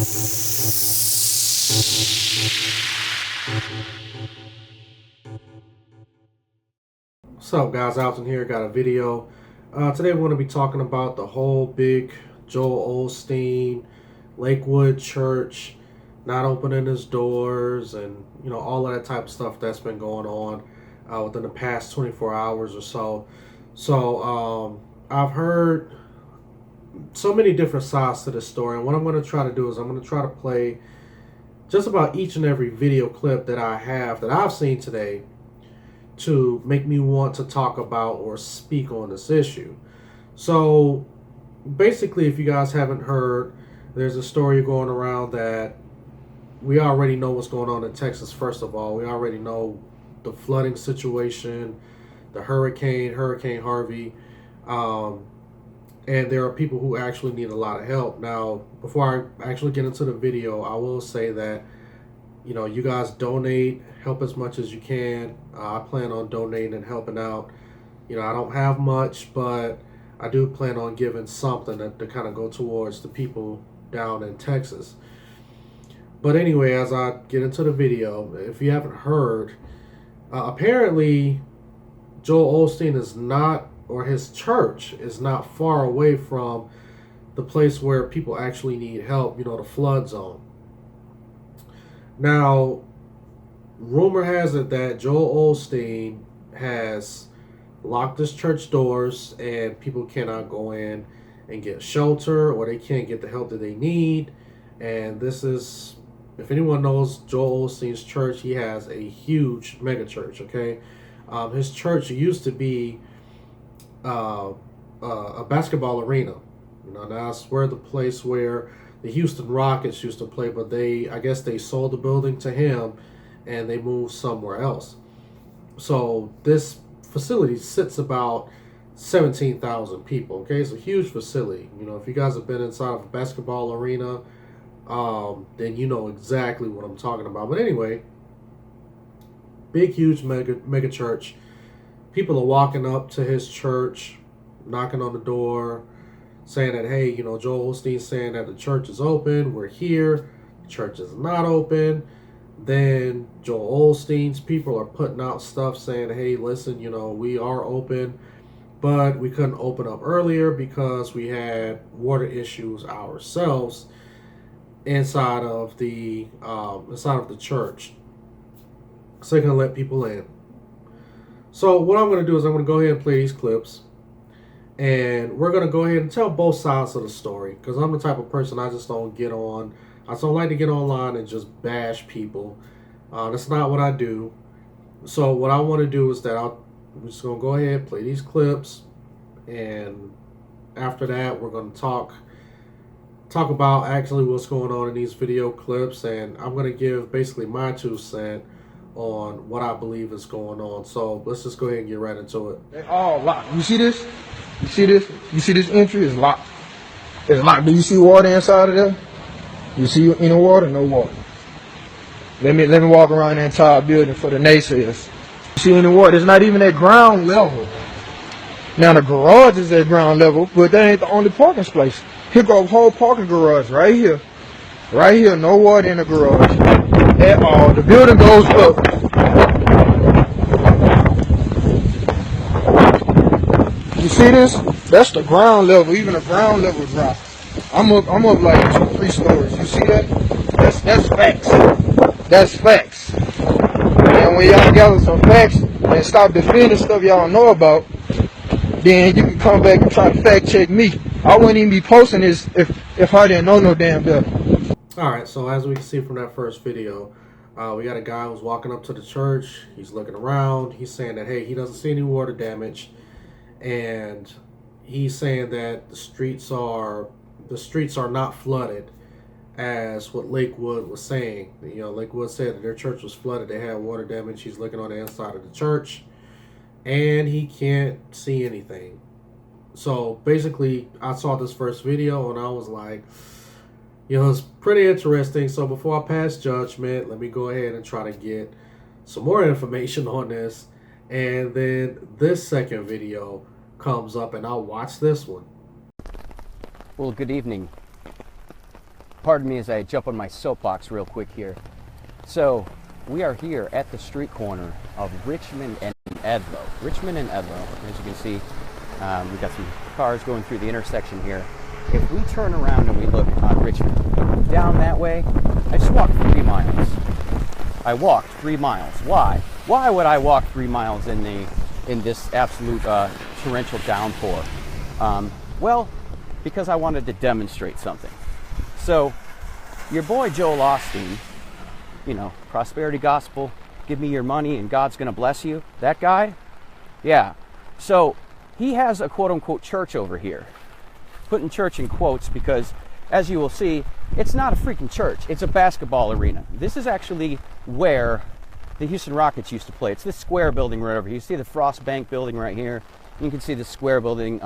What's up, guys? Alton here. Got a video. Today we're going to be talking about the whole big Joel Osteen Lakewood Church not opening its doors, and all of that type of stuff that's been going on within the past 24 hours or so. I've heard so many different sides to this story, and what I'm going to try to do is I'm going to try to play just about each and every video clip that I've seen today to make me want to talk about or speak on this issue. So basically, if you guys haven't heard, there's a story going around that we already know what's going on in Texas. First of all, we already know the flooding situation, the Hurricane Harvey, and there are people who actually need a lot of help. Now, before I actually get into the video, I will say that you guys donate, help as much as you can. I plan on donating and helping out. I don't have much, but I do plan on giving something to kind of go towards the people down in Texas. But anyway, as I get into the video, if you haven't heard, apparently Joel Osteen is not, or his church is not far away from the place where people actually need help, the flood zone. Now, rumor has it that Joel Osteen has locked his church doors and people cannot go in and get shelter, or they can't get the help that they need. And this is, if anyone knows Joel Osteen's church, he has a huge mega church, okay? His church used to be a basketball arena. That's where the place where the Houston Rockets used to play, but I guess they sold the building to him and they moved somewhere else. So this facility sits about 17,000 people. Okay, it's a huge facility. If you guys have been inside of a basketball arena, then you know exactly what I'm talking about. But anyway, big, huge mega church. People are walking up to his church, knocking on the door, saying that, hey, Joel Osteen's saying that the church is open, we're here. The church is not open. Then Joel Osteen's people are putting out stuff saying, hey, listen, we are open, but we couldn't open up earlier because we had water issues ourselves inside of the church. So they're gonna let people in. So what I'm gonna do is I'm gonna go ahead and play these clips, and we're going to go ahead and tell both sides of the story, because I'm the type of person, I just don't like to get online and just bash people. That's not what I do. So what I want to do is that I'm just going to go ahead and play these clips, and after that we're going to talk about actually what's going on in these video clips, and I'm going to give basically my 2 cents on what I believe is going on. So let's just go ahead and get right into it. They all locked. You see this? You see this? You see this entry is locked. It's locked. Do you see water inside of there? You see any water? No water. Let me walk around the entire building for the naysayers. You see any water? It's not even at ground level. Now the garage is at ground level, but that ain't the only parking space. Here go a whole parking garage right here. Right here, no water in the garage at all. The building goes up. You see this? That's the ground level. Even the ground level drop. I'm up like 2-3 stories. You see that? That's facts. That's facts. And when y'all gather some facts and stop defending stuff y'all know about, then you can come back and try to fact check me. I wouldn't even be posting this if I didn't know no damn better. Alright, so as we can see from that first video, we got a guy who's walking up to the church. He's looking around. He's saying that, hey, he doesn't see any water damage. And he's saying that the streets are not flooded, as what Lakewood was saying. Lakewood said that their church was flooded. They had water damage. He's looking on the inside of the church, and he can't see anything. So basically, I saw this first video, and I was like, it's pretty interesting. So before I pass judgment, let me go ahead and try to get some more information on this. And then this second video comes up, and I'll watch this one. Well, good evening. Pardon me as I jump on my soapbox real quick here. So we are here at the street corner of Richmond and Edlow. Richmond and Edlow. As you can see, we've got some cars going through the intersection here. If we turn around and we look on Richmond, down that way, I just walked 3 miles. I walked 3 miles. Why? Why would I walk 3 miles in this absolute torrential downpour? Well, because I wanted to demonstrate something. So, your boy Joel Osteen, you know, prosperity gospel, give me your money and God's going to bless you. That guy? Yeah. So, he has a quote-unquote church over here. Putting church in quotes because, as you will see, it's not a freaking church. It's a basketball arena. This is actually where the Houston Rockets used to play. It's this square building right over here. You see the Frost Bank building right here. You can see the square building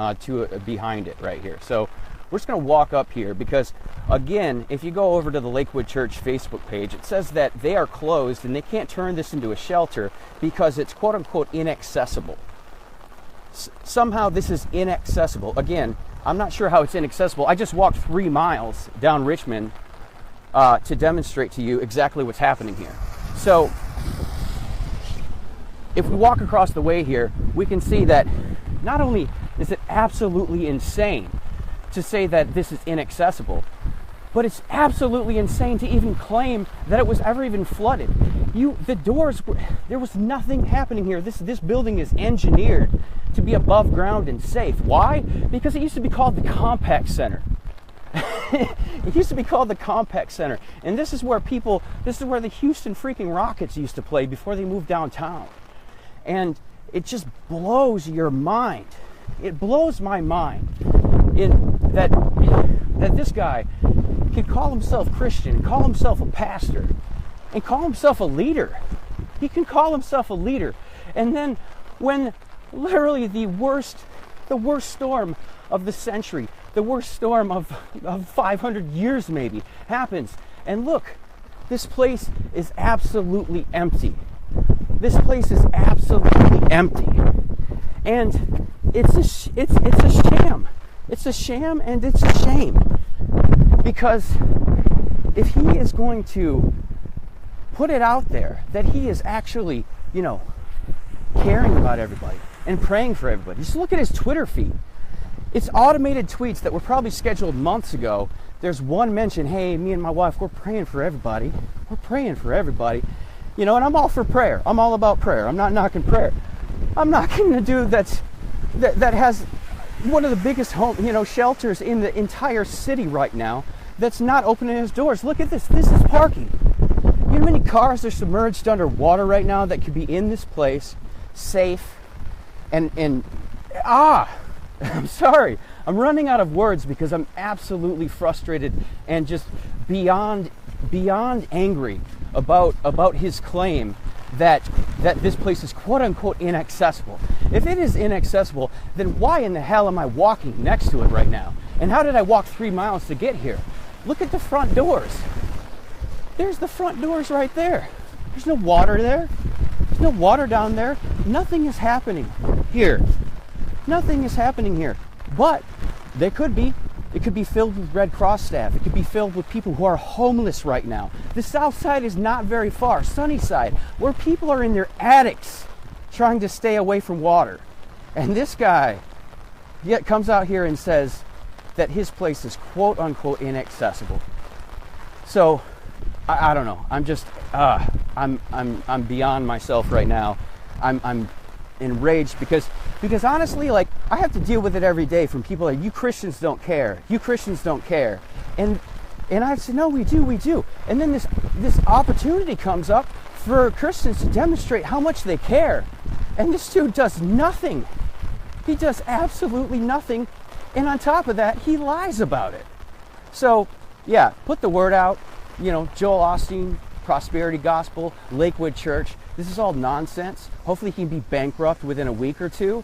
behind it right here. So we're just going to walk up here because, again, if you go over to the Lakewood Church Facebook page, it says that they are closed and they can't turn this into a shelter because it's quote-unquote inaccessible. Somehow this is inaccessible. Again, I'm not sure how it's inaccessible. I just walked 3 miles down Richmond to demonstrate to you exactly what's happening here. So if we walk across the way here, we can see that not only is it absolutely insane to say that this is inaccessible, but it's absolutely insane to even claim that it was ever even flooded. The doors were, there was nothing happening here. This building is engineered to be above ground and safe. Why? Because it used to be called the Compact Center. It used to be called the Compact Center. And this is where the Houston freaking Rockets used to play before they moved downtown. And it just blows your mind. It blows my mind that this guy can call himself Christian, and call himself a pastor, and call himself a leader. He can call himself a leader. And then when literally the worst storm of the century, the worst storm of 500 years maybe, happens, and look, this place is absolutely empty. This place is absolutely empty. And it's a sham. It's a sham and it's a shame. Because if he is going to put it out there that he is actually, caring about everybody and praying for everybody. Just look at his Twitter feed. It's automated tweets that were probably scheduled months ago. There's one mention, hey, me and my wife, we're praying for everybody. We're praying for everybody. And I'm all for prayer. I'm all about prayer. I'm not knocking prayer. I'm knocking the dude that has one of the biggest shelters in the entire city right now that's not opening his doors. Look at this. This is parking. You know how many cars are submerged underwater right now that could be in this place, safe, and I'm sorry. I'm running out of words because I'm absolutely frustrated and just beyond angry about his claim that this place is quote unquote inaccessible. If it is inaccessible, then why in the hell am I walking next to it right now? And how did I walk 3 miles to get here? Look at the front doors. There's the front doors right there. There's no water there. There's no water down there. Nothing is happening here. Nothing is happening here. But there could be. It could be filled with Red Cross staff. It could be filled with people who are homeless right now. The south side is not very far. Sunnyside, where people are in their attics trying to stay away from water. And this guy yet comes out here and says that his place is quote unquote inaccessible. So I don't know. I'm just I'm beyond myself right now. I'm enraged because honestly, like, I have to deal with it every day from people like, you Christians don't care. You Christians don't care. And I said, no, we do. And then this opportunity comes up for Christians to demonstrate how much they care. And this dude does nothing. He does absolutely nothing. And on top of that, he lies about it. So, yeah, put the word out. Joel Osteen, prosperity gospel, Lakewood Church. This is all nonsense. Hopefully he can be bankrupt within a week or two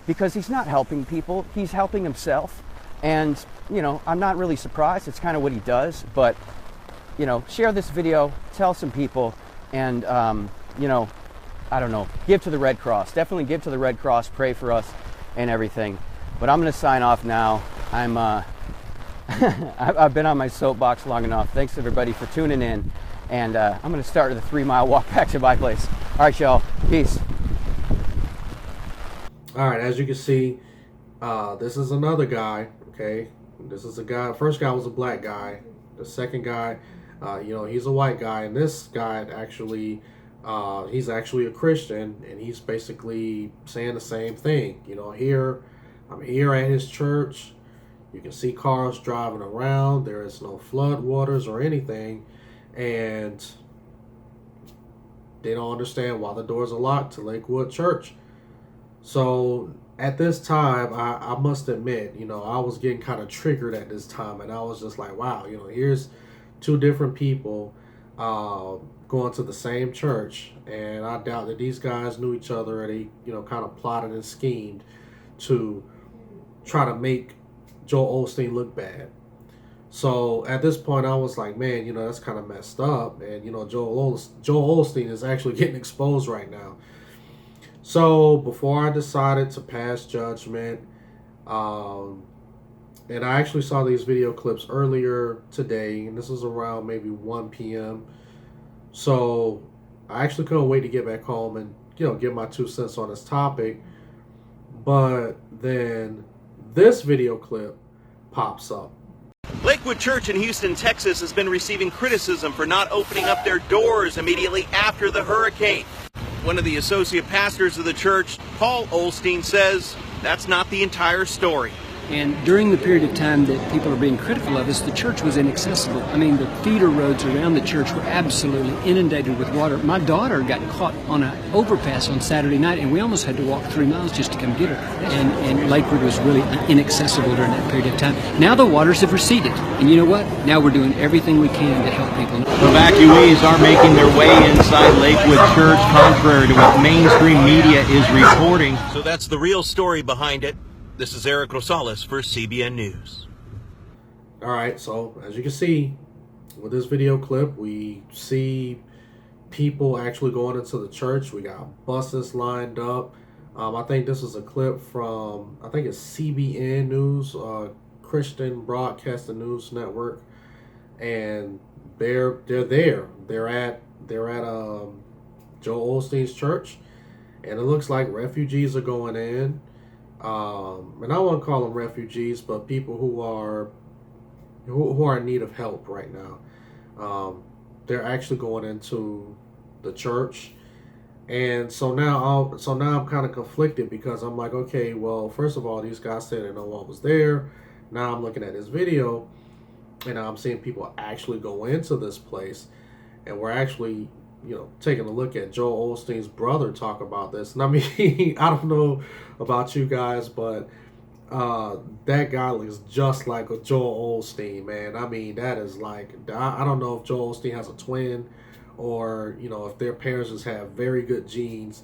because he's not helping people. He's helping himself. And, I'm not really surprised. It's kind of what he does. But, share this video, tell some people, and, I don't know, give to the Red Cross. Definitely give to the Red Cross. Pray for us and everything. But I'm going to sign off now. I'm I've been on my soapbox long enough. Thanks everybody for tuning in. And I'm going to start with a 3-mile walk back to my place. All right, y'all. Peace. All right, as you can see, this is another guy, okay? This is a guy. First guy was a black guy. The second guy, he's a white guy. And this guy actually, he's actually a Christian, and he's basically saying the same thing. I'm here at his church. You can see cars driving around. There is no flood waters or anything. And they don't understand why the doors are locked to Lakewood Church. So at this time, I must admit, I was getting kind of triggered at this time, and I was just like, wow, here's two different people going to the same church, and I doubt that these guys knew each other, or they, kind of plotted and schemed to try to make Joel Osteen look bad. So at this point, I was like, man, that's kind of messed up, and Joel Osteen is actually getting exposed right now. So before I decided to pass judgment, and I actually saw these video clips earlier today, and this was around maybe 1 p.m. So I actually couldn't wait to get back home and, give my 2 cents on this topic. But then this video clip pops up. Lakewood Church in Houston, Texas has been receiving criticism for not opening up their doors immediately after the hurricane. One of the associate pastors of the church, Paul Osteen, says that's not the entire story. And during the period of time that people are being critical of us, the church was inaccessible. I mean, the feeder roads around the church were absolutely inundated with water. My daughter got caught on an overpass on Saturday night, and we almost had to walk 3 miles just to come get her. And Lakewood was really inaccessible during that period of time. Now the waters have receded. And you know what? Now we're doing everything we can to help people. Evacuees are making their way inside Lakewood Church, contrary to what mainstream media is reporting. So that's the real story behind it. This is Eric Rosales for CBN News. All right, so as you can see with this video clip, we see people actually going into the church. We got buses lined up. I think this is a clip from, I think it's CBN News, Christian Broadcasting News Network, and they're there. They're at Joel Osteen's church, and it looks like refugees are going in. And I won't call them refugees, but people who are in need of help right now. They're actually going into the church, and so now I'm kind of conflicted, because I'm like, okay, well, first of all, these guys said that no one was there. Now I'm looking at this video, and I'm seeing people actually go into this place, and we're actually, taking a look at Joel Osteen's brother talk about this. And I mean, I don't know about you guys, but that guy looks just like a Joel Osteen, man. I mean, that is like, I don't know if Joel Osteen has a twin, or, if their parents just have very good genes.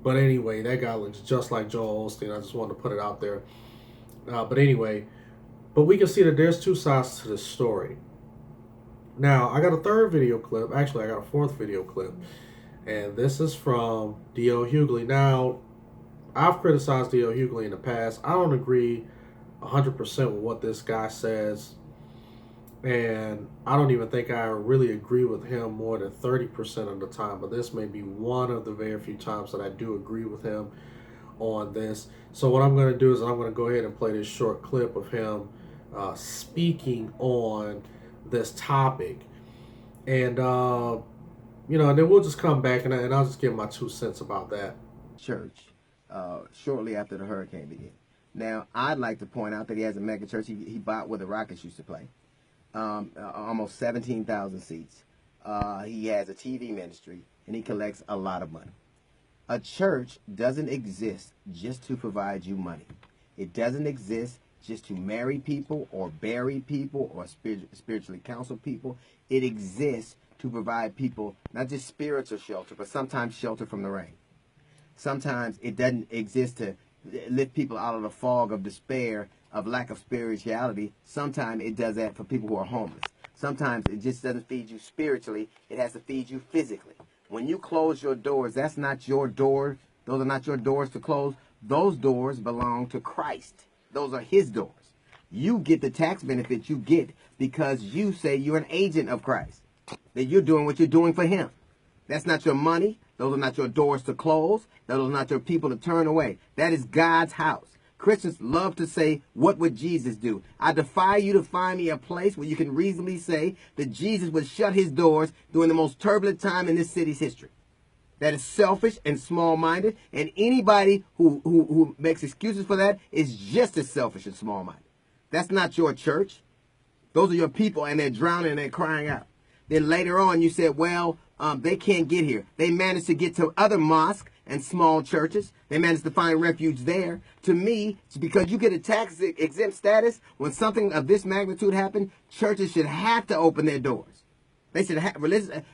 But anyway, that guy looks just like Joel Osteen. I just wanted to put it out there. But anyway, but we can see that there's two sides to this story. Now, I got a third video clip. Actually, I got a fourth video clip. And this is from D.L. Hughley. Now, I've criticized D.L. Hughley in the past. I don't agree 100% with what this guy says. And I don't even think I really agree with him more than 30% of the time. But this may be one of the very few times that I do agree with him on this. So what I'm going to do is I'm going to go ahead and play this short clip of him speaking on this topic, and and then we'll just come back, and I'll just give my 2 cents about that. Church shortly after the hurricane began. Now, I'd like to point out that he has a mega church. He bought where the Rockets used to play, almost 17,000 seats. He has a TV ministry, and he collects a lot of money. A church doesn't exist just to provide you money. It doesn't exist just to marry people or bury people or spiritually counsel people. It exists to provide people not just spiritual shelter, but sometimes shelter from the rain. Sometimes it doesn't exist to lift people out of the fog of despair, of lack of spirituality. Sometimes it does that for people who are homeless. Sometimes it just doesn't feed you spiritually. It has to feed you physically. When you close your doors, that's not your door. Those are not your doors to close. Those doors belong to Christ. Those are his doors. You get the tax benefits you get because you say you're an agent of Christ, that you're doing what you're doing for him. That's not your money. Those are not your doors to close. Those are not your people to turn away. That is God's house. Christians love to say, what would Jesus do? I defy you to find me a place where you can reasonably say that Jesus would shut his doors during the most turbulent time in this city's history. That is selfish and small-minded, and anybody who makes excuses for that is just as selfish and small-minded. That's not your church. Those are your people, and they're drowning and they're crying out. Then later on, you said, well, they can't get here. They managed to get to other mosques and small churches. They managed to find refuge there. To me, it's because you get a tax exempt status, when something of this magnitude happens, churches should have to open their doors. They should have,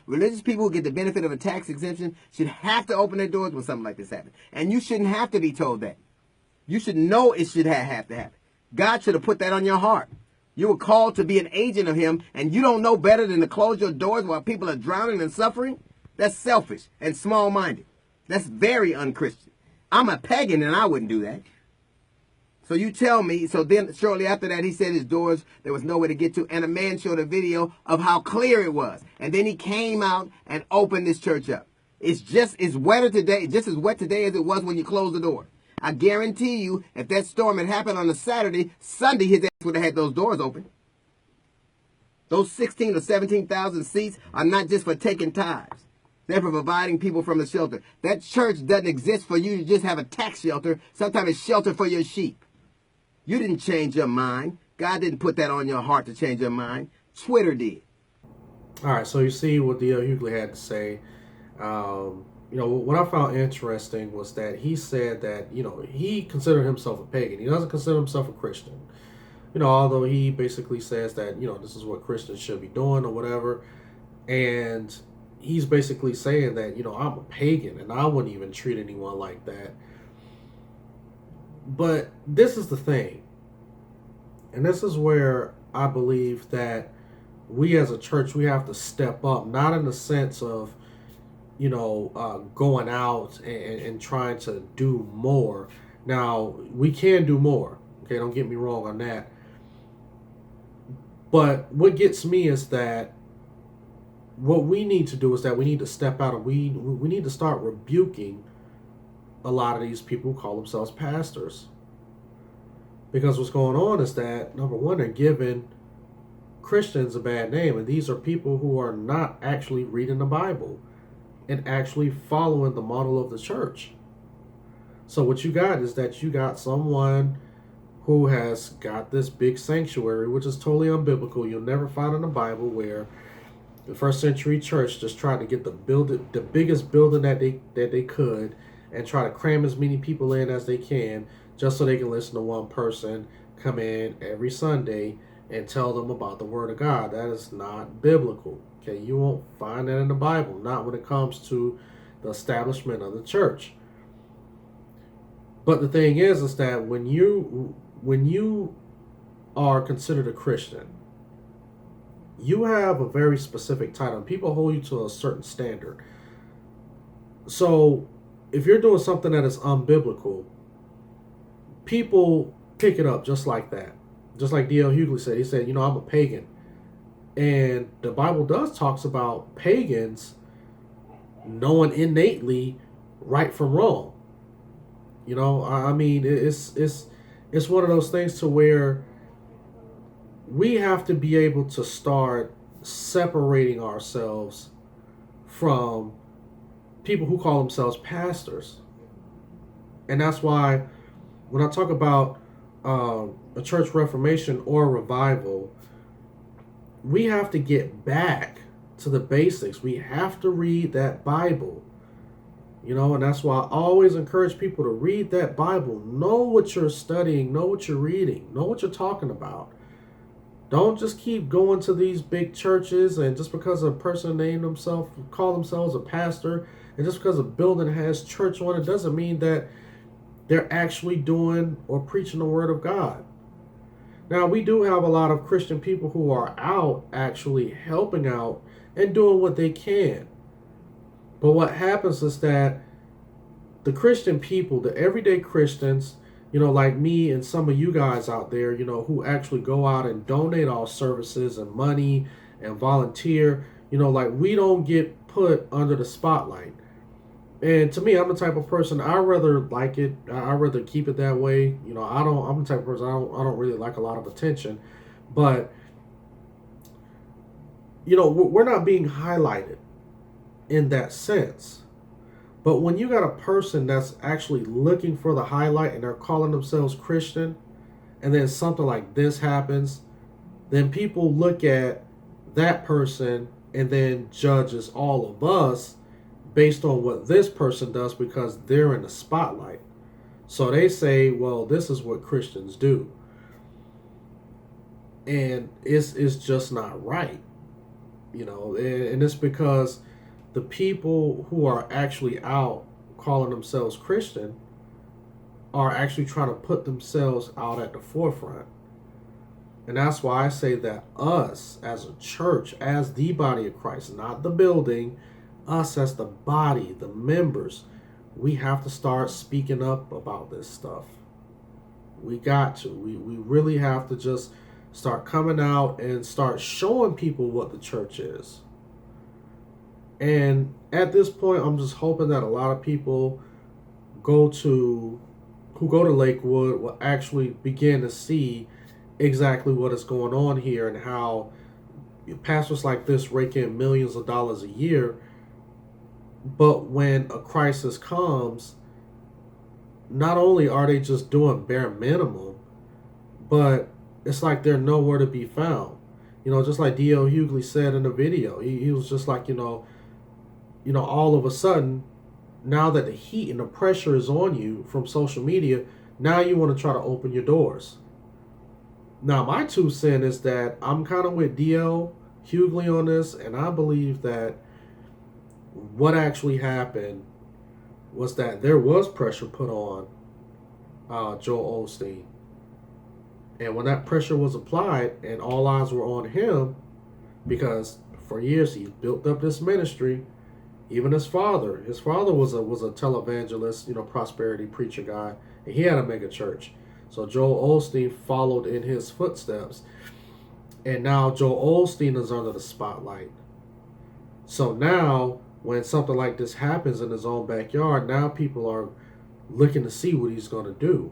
religious people who get the benefit of a tax exemption should have to open their doors when something like this happens. And you shouldn't have to be told that. You should know it should have to happen. God should have put that on your heart. You were called to be an agent of him, and you don't know better than to close your doors while people are drowning and suffering? That's selfish and small-minded. That's very unchristian. I'm a pagan, and I wouldn't do that. So you tell me, so then shortly after that, he said his doors, there was nowhere to get to, and a man showed a video of how clear it was. And then he came out and opened this church up. It's wetter today, just as wet today as it was when you closed the door. I guarantee you, if that storm had happened on a Saturday, Sunday his ass would have had those doors open. Those 16 or 17,000 seats are not just for taking tithes. They're for providing people from the shelter. That church doesn't exist for you to just have a tax shelter. Sometimes it's shelter for your sheep. You didn't change your mind. God didn't put that on your heart to change your mind. Twitter did. All right, so you see what D.L. Hughley had to say. What I found interesting was that he said that, he considered himself a pagan. He doesn't consider himself a Christian. Although he basically says that, this is what Christians should be doing or whatever. And he's basically saying that, I'm a pagan and I wouldn't even treat anyone like that. But this is the thing. And this is where I believe that we as a church, we have to step up, not in the sense of, going out and trying to do more. Now, we can do more. Okay, don't get me wrong on that. But what gets me is that what we need to do is that we need to step out and we need to start rebuking a lot of these people who call themselves pastors. Because what's going on is that, number one, they're giving Christians a bad name. And these are people who are not actually reading the Bible and actually following the model of the church. So what you got is that you got someone who has got this big sanctuary, which is totally unbiblical. You'll never find in the Bible where the first century church just tried to get the biggest building that they could and try to cram as many people in as they can just so they can listen to one person come in every Sunday and tell them about the Word of God. That is not biblical. Okay, you won't find that in the Bible, not when it comes to the establishment of the church. But the thing is that when you are considered a Christian, you have a very specific title. People hold you to a certain standard. So if you're doing something that is unbiblical, people pick it up just like that. Just like D.L. Hughley said. He said, I'm a pagan. And the Bible does talks about pagans knowing innately right from wrong. It's one of those things to where we have to be able to start separating ourselves from people who call themselves pastors. And that's why when I talk about a church reformation or revival, we have to get back to the basics. We have to read that Bible. And that's why I always encourage people to read that Bible. Know what you're studying, know what you're reading, know what you're talking about. Don't just keep going to these big churches and just because a person call themselves a pastor, and just because a building has church on it doesn't mean that they're actually doing or preaching the Word of God. Now, we do have a lot of Christian people who are out actually helping out and doing what they can. But what happens is that the Christian people, the everyday Christians, like me and some of you guys out there, who actually go out and donate our services and money and volunteer, like we don't get put under the spotlight. And to me, I'm the type of person I rather like it. I rather keep it that way. I'm the type of person I don't really like a lot of attention, but we're not being highlighted in that sense. But when you got a person that's actually looking for the highlight and they're calling themselves Christian, and then something like this happens, then people look at that person and then judges all of us based on what this person does because they're in the spotlight. So they say, well, this is what Christians do. And it's just not right. And it's because the people who are actually out calling themselves Christian are actually trying to put themselves out at the forefront. And that's why I say that us as a church, as the body of Christ, not the building, us as the body, the members, we have to start speaking up about this stuff. We got to. We really have to just start coming out and start showing people what the church is. And at this point, I'm just hoping that a lot of people who go to Lakewood will actually begin to see exactly what is going on here and how pastors like this rake in millions of dollars a year. But when a crisis comes, not only are they just doing bare minimum, but it's like they're nowhere to be found. Just like D.L. Hughley said in the video, he was just like, all of a sudden, now that the heat and the pressure is on you from social media, now you want to try to open your doors. Now, my 2 cents is that I'm kind of with D.L. Hughley on this, and I believe that what actually happened was that there was pressure put on Joel Osteen. And when that pressure was applied and all eyes were on him, because for years he built up this ministry, even his father was a televangelist, prosperity preacher guy, and he had a mega church. So Joel Osteen followed in his footsteps. And now Joel Osteen is under the spotlight. So now when something like this happens in his own backyard, now people are looking to see what he's going to do.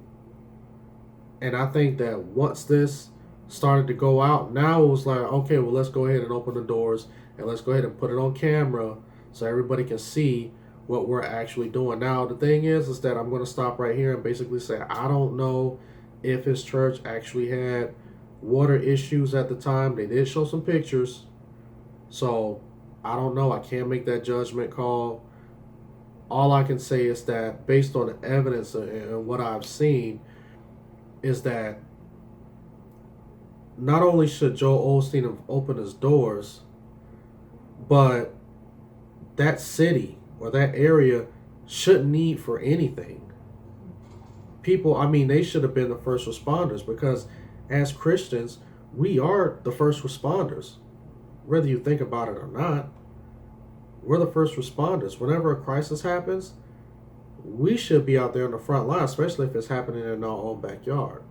And I think that once this started to go out, now it was like, okay, well, let's go ahead and open the doors and let's go ahead and put it on camera so everybody can see what we're actually doing. Now, the thing is that I'm going to stop right here and basically say I don't know if his church actually had water issues at the time. They did show some pictures. So I don't know. I can't make that judgment call. All I can say is that based on the evidence and what I've seen is that not only should Joel Osteen have opened his doors, but that city or that area shouldn't need for anything. People, they should have been the first responders because as Christians, we are the first responders. Whether you think about it or not, we're the first responders. Whenever a crisis happens, we should be out there on the front line, especially if it's happening in our own backyard.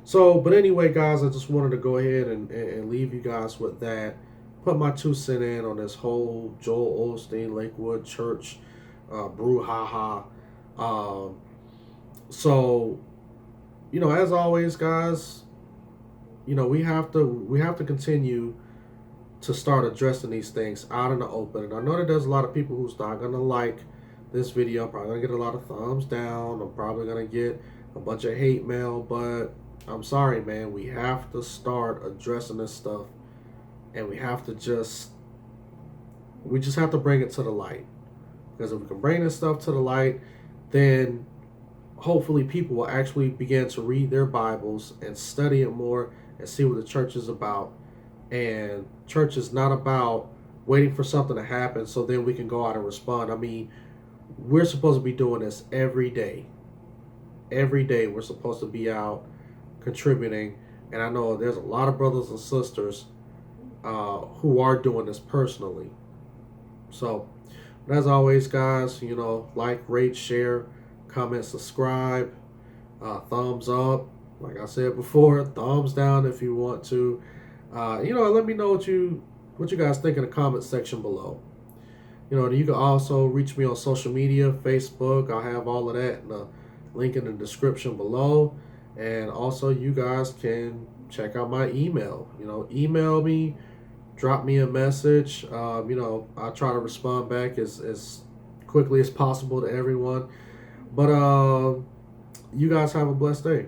So, but anyway, guys, I just wanted to go ahead and leave you guys with that. Put my 2 cents in on this whole Joel Osteen Lakewood Church brouhaha. So, as always, guys, we have to continue to start addressing these things out in the open. And I know that there's a lot of people who's not gonna like this video. I'm probably gonna get a lot of thumbs down. I'm probably gonna get a bunch of hate mail, but I'm sorry, man. We have to start addressing this stuff, and we just have to bring it to the light. Because if we can bring this stuff to the light, then hopefully people will actually begin to read their Bibles and study it more and see what the church is about. And church is not about waiting for something to happen so then we can go out and respond. We're supposed to be doing this every day. Every day we're supposed to be out contributing. And I know there's a lot of brothers and sisters who are doing this personally. So, as always, guys, like, rate, share, comment, subscribe. thumbs up. Like I said before, thumbs down if you want to. Let me know what you guys think in the comment section below. You can also reach me on social media, Facebook. I'll have all of that in the link in the description below. And also, you guys can check out my email. Email me, drop me a message. I'll try to respond back as quickly as possible to everyone. But you guys have a blessed day.